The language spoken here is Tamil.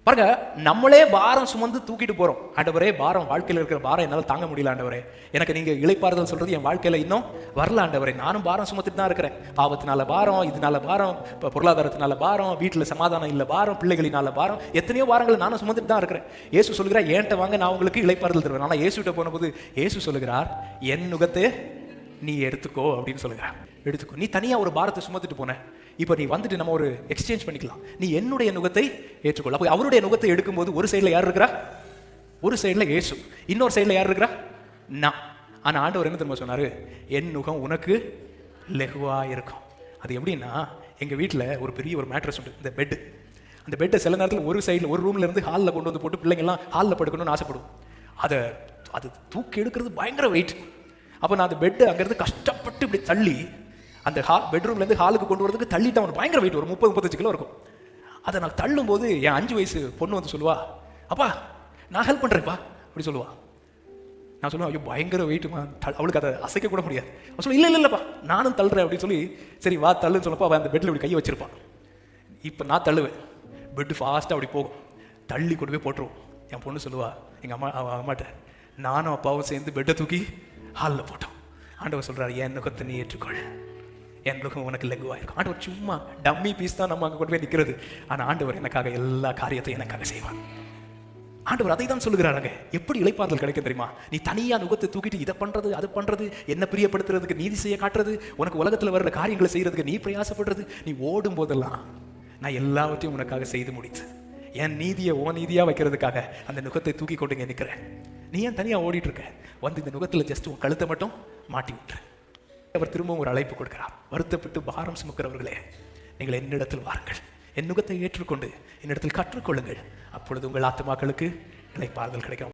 பாருங்க, நம்மளே பாரம் சுமந்து தூக்கிட்டு போறோம். ஆண்டவரே, பாரம், வாழ்க்கையில் இருக்கிற பாரம் என்னால் தாங்க முடியல ஆண்டவரே, எனக்கு நீங்க இளைப்பாறுதல் சொல்றது என் வாழ்க்கையில இன்னும் வரல ஆண்டவரே, நானும் பாரம் சுமத்துட்டு தான் இருக்கிறேன். பாவத்தினால பாரம், இதனால பாரம், பொருளாதாரத்தினால பாரம், வீட்டில் சமாதானம் இல்லை பாரம், பிள்ளைகளினால பாரம், எத்தனையோ பாரங்களை நானும் சுமந்துட்டு தான் இருக்கிறேன். இயேசு சொல்கிறார், என்கிட்ட வாங்க, நான் உங்களுக்கு இளைப்பாறுதல் தருவேன். ஆனால் இயேசுகிட்ட போனபோது இயேசு சொல்லுகிறார், என் நுகத்தை நீ எடுத்துக்கோ அப்படின்னு சொல்லுகிறார். எடுத்துக்கோ, நீ தனியா ஒரு பாரத்தை சுமத்துட்டு போன, இப்போ நீ வந்துட்டு நம்ம ஒரு எக்ஸ்சேஞ்ச் பண்ணிக்கலாம், நீ என்னுடைய நுகத்தை ஏற்றுக்கொள்ள. அப்போ அவருடைய நுகத்தை எடுக்கும்போது ஒரு சைடில் யார் இருக்கிறா? ஒரு சைடில் இயேசு, இன்னொரு சைடில் யார் இருக்கிறா? நான். ஆனால் ஆண்டவர் என்ன தெரியுமா சொன்னார்? என் நுகம் உனக்கு லெகுவா இருக்கும். அது எப்படின்னா, எங்கள் வீட்டில் ஒரு பெரிய ஒரு மேட்ரஸ் உண்டு, இந்த பெட்டு. அந்த பெட்டை சில நேரத்தில் ஒரு சைடில் ஒரு ரூம்ல இருந்து ஹாலில் கொண்டு வந்து போட்டு பிள்ளைங்கள்லாம் ஹாலில் படுக்கணும்னு ஆசைப்படும். அது தூக்கி எடுக்கிறது பயங்கர வெயிட். அப்போ நான் அந்த பெட்டை அங்கேருந்து கஷ்டப்பட்டு இப்படி தள்ளி அந்த பெட்ரூம்லேருந்து ஹாலுக்கு கொண்டு வரதுக்கு தள்ளிட்டு அவனுக்கு பயங்கர வெயிட், ஒரு 30-35 கிலோ இருக்கும். அதை நான் தள்ளும் போது என் 5 வயசு பொண்ணு வந்து சொல்லுவா, அப்பா நான் ஹெல்ப் பண்ணுறேன்ப்பா அப்படி சொல்லுவா. நான் சொல்லுவேன், ஐயோ பயங்கர வெயிட்டுமா, அவளுக்கு அதை அசைக்க கூட முடியாது. அவன் சொல்லுவேன், இல்லை இல்லைப்பா நானும் தள்ளுறேன் அப்படின்னு சொல்லி, சரி வா தள்ளுன்னு சொல்லப்போ அவன் அந்த பெட்டில் இப்படி கையை வச்சிருப்பான். இப்போ நான் தள்ளுவேன், பெட்டு ஃபாஸ்ட்டாக அப்படி போகும், தள்ளி கொண்டு போய் போட்டுருவோம். என் பொண்ணு சொல்லுவா, எங்கள் அம்மாட்ட, நானும் அப்பாவும் சேர்ந்து பெட்டை தூக்கி ஹாலில் போட்டோம். ஆண்டவர் சொல்கிறார், என் நுகத்தை நீ ஏற்றுக்கொள், என் நுகம் உனக்கு லெகுவாக இருக்கும். ஆண்டவர் சும்மா டம்மி பீஸ் தான் நம்ம அங்கே கொண்டு போய் நிற்கிறது. ஆனால் ஆண்டவர் எனக்காக எல்லா காரியத்தையும் எனக்காக செய்வான். ஆண்டவர் அதை தான் சொல்லுகிறாங்க. எப்படி இளைப்பாறுதல் கிடைக்கும் தெரியுமா? நீ தனியாக நுகத்தை தூக்கிட்டு இதை பண்ணுறது அது பண்ணுறது, என்ன பிரியப்படுத்துறதுக்கு, நீதி செய்ய காட்டுறது, உனக்கு உலகத்தில் வர்ற காரியங்களை செய்கிறதுக்கு நீ பிரயாசப்படுறது, நீ ஓடும் போதெல்லாம் நான் எல்லாவற்றையும் உனக்காக செய்து முடித்து என் நீதியை ஓ நீதியாக வைக்கிறதுக்காக அந்த நுகத்தை தூக்கி கொண்டு இங்கே நிற்கிறேன். நீ ஏன் தனியாக ஓடிட்டு இருக்க? வந்து இந்த நுகத்தில் ஜஸ்ட் உன் கழுத்தை மட்டும் மாட்டி விட்டுரு. அவர் திரும்பவும் ஒரு அழைப்பு கொடுக்கிறார். வருத்தப்பட்டு பாரம் சுமக்கிறவர்களே, நீங்கள் என்னிடத்தில் வாருங்கள், என் நுகத்தை ஏற்றுக்கொண்டு என்னிடத்தில் கற்றுக்கொள்ளுங்கள், அப்பொழுது உங்கள் ஆத்துமாக்களுக்கு இளைப்பாறுதல் கிடைக்கும்.